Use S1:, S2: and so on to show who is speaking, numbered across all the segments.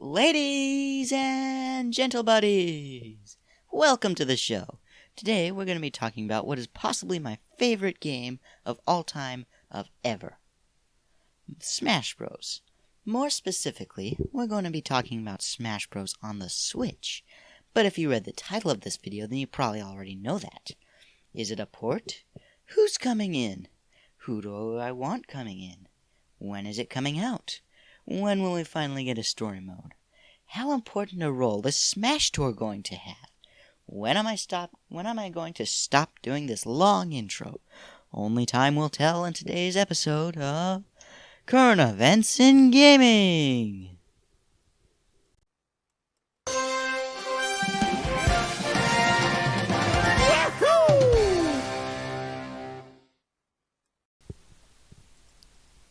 S1: Ladies and gentle buddies, welcome to the show. Today we're going to be talking about what is possibly my favorite game of all time of ever. Smash Bros. More specifically, we're going to be talking about Smash Bros. On the Switch. But if you read the title of this video, then you probably already know that. Is it a port? Who's coming in? Who do I want coming in? When is it coming out? When will we finally get a story mode? How important a role is Smash Tour going to have? When am I going to stop doing this long intro? Only time will tell in today's episode of Current Events in Gaming.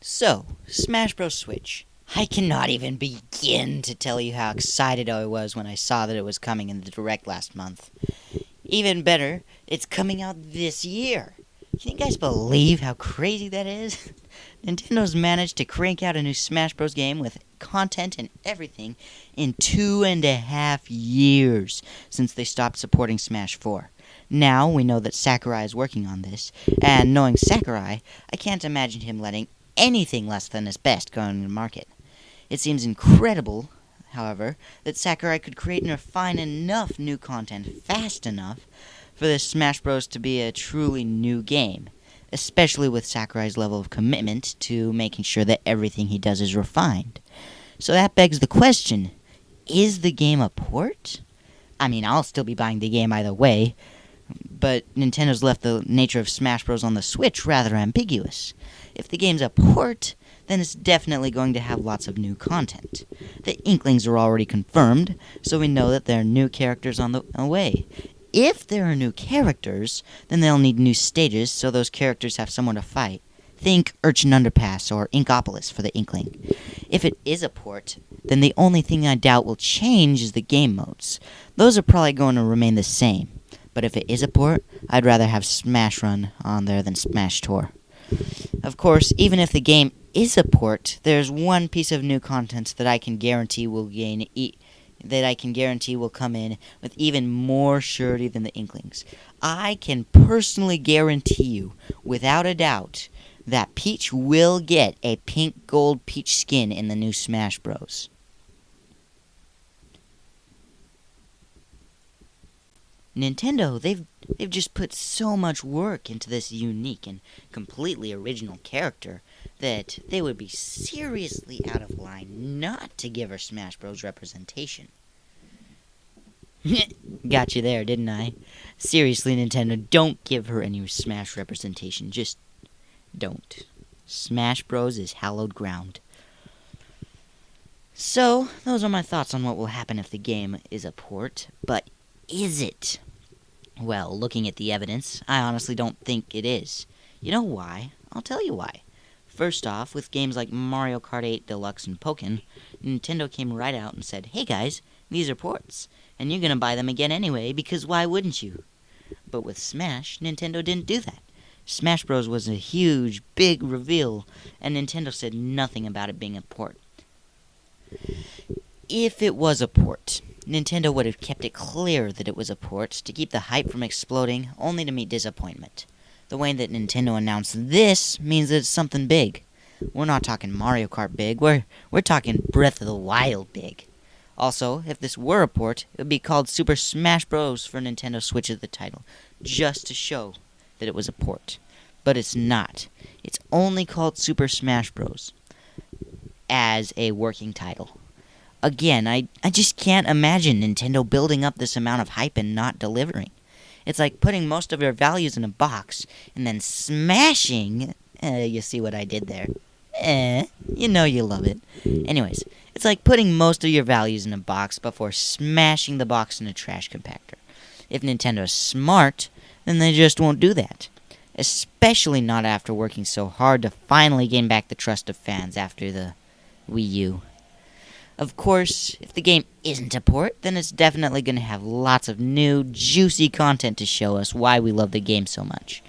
S1: So, Smash Bros. Switch. I cannot even begin to tell you how excited I was when I saw that it was coming in the Direct last month. Even better, it's coming out this year. Can you guys believe how crazy that is? Nintendo's managed to crank out a new Smash Bros. Game with content and everything in 2.5 years since they stopped supporting Smash 4. Now we know that Sakurai is working on this, and knowing Sakurai, I can't imagine him letting anything less than his best go on the market. It seems incredible, however, that Sakurai could create and refine enough new content fast enough for this Smash Bros. To be a truly new game, especially with Sakurai's level of commitment to making sure that everything he does is refined. So that begs the question, is the game a port? I mean, I'll still be buying the game either way, but Nintendo's left the nature of Smash Bros. On the Switch rather ambiguous. If the game's a port, then it's definitely going to have lots of new content. The Inklings are already confirmed, so we know that there are new characters on the way. If there are new characters, then they'll need new stages so those characters have someone to fight. Think Urchin Underpass or Inkopolis for the Inkling. If it is a port, then the only thing I doubt will change is the game modes. Those are probably going to remain the same. But if it is a port, I'd rather have Smash Run on there than Smash Tour. Of course, even if the game is a port, there's one piece of new content that I can guarantee will come in with even more surety than the Inklings. I can personally guarantee you, without a doubt, that Peach will get a pink gold Peach skin in the new Smash Bros. Nintendo, they've just put so much work into this unique and completely original character that they would be seriously out of line not to give her Smash Bros. Representation. Got you there, didn't I? Seriously, Nintendo, don't give her any Smash representation. Just don't. Smash Bros. Is hallowed ground. So, those are my thoughts on what will happen if the game is a port, but is it? Well, looking at the evidence, I honestly don't think it is. You know why? I'll tell you why. First off, with games like Mario Kart 8 Deluxe and Pokken, Nintendo came right out and said, hey guys, these are ports, and you're gonna buy them again anyway, because why wouldn't you? But with Smash, Nintendo didn't do that. Smash Bros. Was a huge, big reveal, and Nintendo said nothing about it being a port. If it was a port, Nintendo would have kept it clear that it was a port to keep the hype from exploding, only to meet disappointment. The way that Nintendo announced this means that it's something big. We're not talking Mario Kart big, we're talking Breath of the Wild big. Also, if this were a port, it would be called Super Smash Bros. For Nintendo Switch as the title, just to show that it was a port. But it's not. It's only called Super Smash Bros. As a working title. Again, I just can't imagine Nintendo building up this amount of hype and not delivering. It's like putting most of your values in a box and then smashing... you see what I did there. You know you love it. Anyways, it's like putting most of your values in a box before smashing the box in a trash compactor. If Nintendo's smart, then they just won't do that. Especially not after working so hard to finally gain back the trust of fans after the Wii U. Of course, if the game isn't a port, then it's definitely going to have lots of new, juicy content to show us why we love the game so much.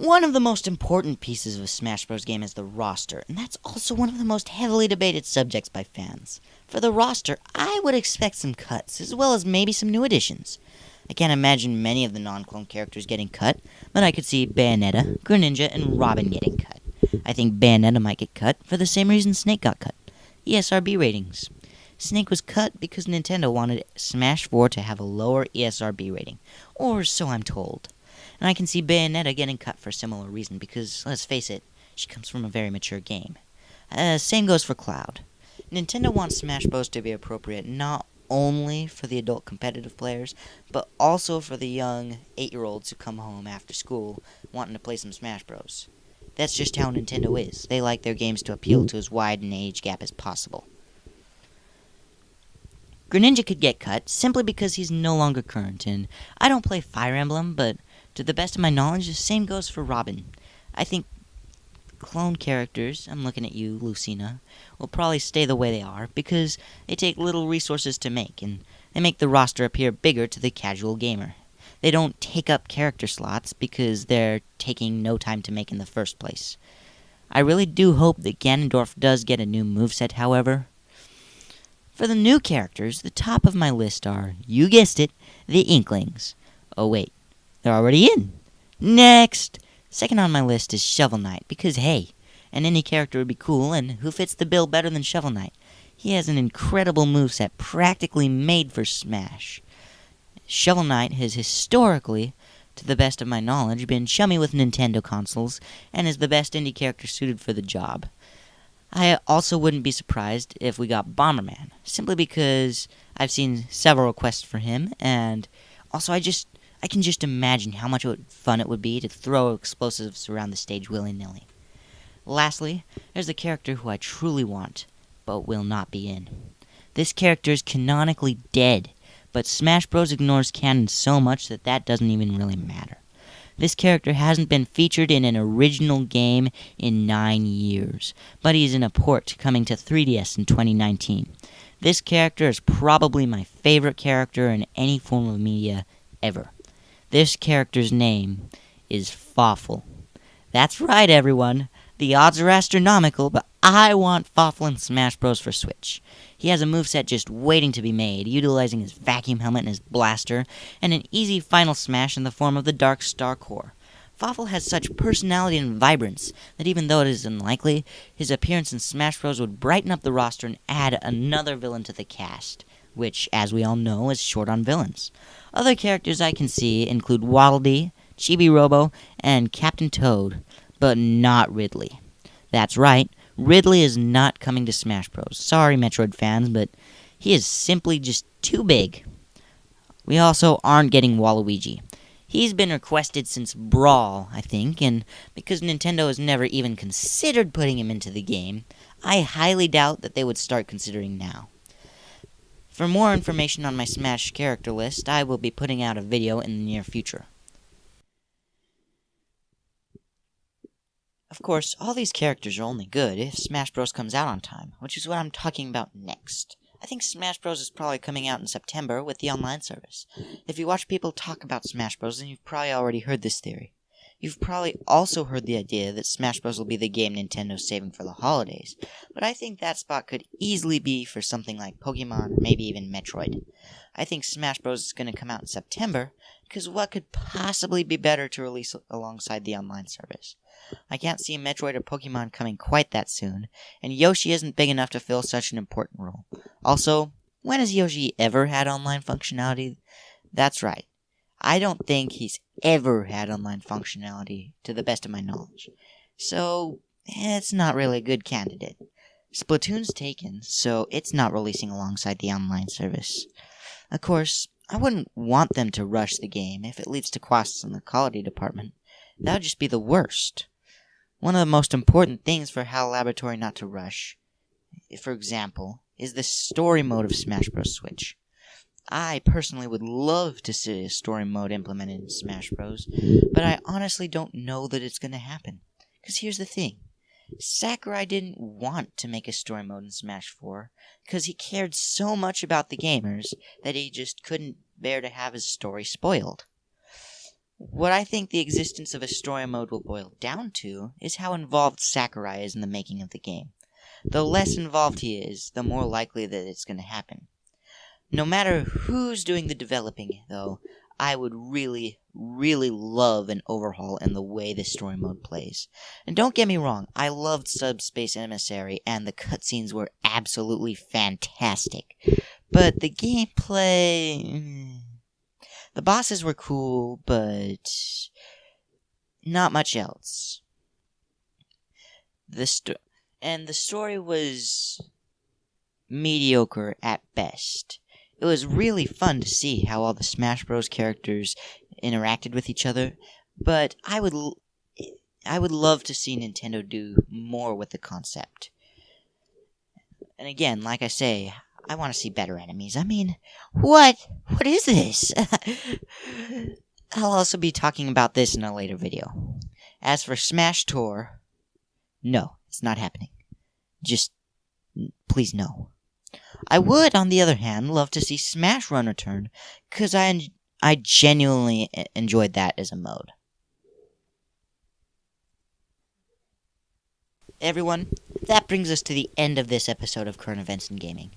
S1: One of the most important pieces of a Smash Bros. Game is the roster, and that's also one of the most heavily debated subjects by fans. For the roster, I would expect some cuts, as well as maybe some new additions. I can't imagine many of the non-clone characters getting cut, but I could see Bayonetta, Greninja, and Robin getting cut. I think Bayonetta might get cut for the same reason Snake got cut. ESRB ratings. Snake was cut because Nintendo wanted Smash 4 to have a lower ESRB rating, or so I'm told. And I can see Bayonetta getting cut for a similar reason because, let's face it, she comes from a very mature game. Same goes for Cloud. Nintendo wants Smash Bros. To be appropriate not only for the adult competitive players, but also for the young 8-year-olds who come home after school wanting to play some Smash Bros. That's just how Nintendo is. They like their games to appeal to as wide an age gap as possible. Greninja could get cut simply because he's no longer current, and I don't play Fire Emblem, but to the best of my knowledge, the same goes for Robin. I think clone characters, I'm looking at you, Lucina, will probably stay the way they are because they take little resources to make, and they make the roster appear bigger to the casual gamer. They don't take up character slots because they're taking no time to make in the first place. I really do hope that Ganondorf does get a new moveset, however. For the new characters, the top of my list are, you guessed it, the Inklings. Oh wait, they're already in. Next! Second on my list is Shovel Knight, because hey, an indie character would be cool, and who fits the bill better than Shovel Knight? He has an incredible moveset practically made for Smash. Shovel Knight has historically, to the best of my knowledge, been chummy with Nintendo consoles, and is the best indie character suited for the job. I also wouldn't be surprised if we got Bomberman, simply because I've seen several requests for him, and also I can just imagine how much fun it would be to throw explosives around the stage willy-nilly. Lastly, there's a character who I truly want, but will not be in. This character is canonically dead, but Smash Bros. Ignores canon so much that doesn't even really matter. This character hasn't been featured in an original game in 9 years, but he's in a port coming to 3DS in 2019. This character is probably my favorite character in any form of media ever. This character's name is Fawful. That's right, everyone. The odds are astronomical, but I want Fawful in Smash Bros. For Switch. He has a moveset just waiting to be made, utilizing his vacuum helmet and his blaster, and an easy final smash in the form of the Dark Star Core. Fawful has such personality and vibrance that even though it is unlikely, his appearance in Smash Bros. Would brighten up the roster and add another villain to the cast, which, as we all know, is short on villains. Other characters I can see include Waddle Dee, Chibi Robo, and Captain Toad, but not Ridley. That's right, Ridley is not coming to Smash Bros. Sorry, Metroid fans, but he is simply just too big. We also aren't getting Waluigi. He's been requested since Brawl, I think, and because Nintendo has never even considered putting him into the game, I highly doubt that they would start considering now. For more information on my Smash character list, I will be putting out a video in the near future. Of course, all these characters are only good if Smash Bros. Comes out on time, which is what I'm talking about next. I think Smash Bros. Is probably coming out in September with the online service. If you watch people talk about Smash Bros., then you've probably already heard this theory. You've probably also heard the idea that Smash Bros. Will be the game Nintendo's saving for the holidays, but I think that spot could easily be for something like Pokemon or maybe even Metroid. I think Smash Bros. Is going to come out in September, because what could possibly be better to release alongside the online service? I can't see Metroid or Pokemon coming quite that soon, and Yoshi isn't big enough to fill such an important role. Also, when has Yoshi ever had online functionality? That's right. I don't think he's ever had online functionality, to the best of my knowledge. So, it's not really a good candidate. Splatoon's taken, so it's not releasing alongside the online service. Of course, I wouldn't want them to rush the game if it leads to costs in the quality department. That would just be the worst. One of the most important things for HAL Laboratory not to rush, for example, is the story mode of Smash Bros. Switch. I personally would love to see a story mode implemented in Smash Bros., but I honestly don't know that it's going to happen. Because here's the thing. Sakurai didn't want to make a story mode in Smash 4 because he cared so much about the gamers that he just couldn't bear to have his story spoiled. What I think the existence of a story mode will boil down to is how involved Sakurai is in the making of the game. The less involved he is, the more likely that it's going to happen. No matter who's doing the developing, though, I would really, really love an overhaul in the way the story mode plays. And don't get me wrong, I loved Subspace Emissary, and the cutscenes were absolutely fantastic. But the gameplay... The bosses were cool, but not much else. The story was mediocre at best. It was really fun to see how all the Smash Bros. Characters interacted with each other, but I would love to see Nintendo do more with the concept. And again, like I say, I want to see better enemies. I mean, what is this? I'll also be talking about this in a later video. As for Smash Tour, no, it's not happening. Just, please no. I would, on the other hand, love to see Smash Run return, because I genuinely enjoyed that as a mode. Everyone, that brings us to the end of this episode of Current Events in Gaming.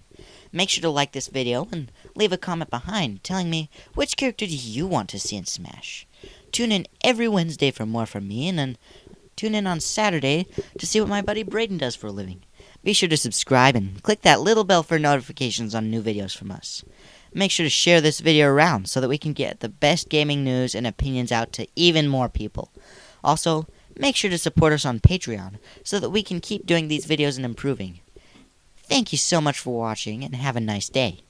S1: Make sure to like this video and leave a comment behind telling me which character do you want to see in Smash. Tune in every Wednesday for more from me, and then tune in on Saturday to see what my buddy Braden does for a living. Be sure to subscribe and click that little bell for notifications on new videos from us. Make sure to share this video around so that we can get the best gaming news and opinions out to even more people. Also, make sure to support us on Patreon so that we can keep doing these videos and improving. Thank you so much for watching, and have a nice day.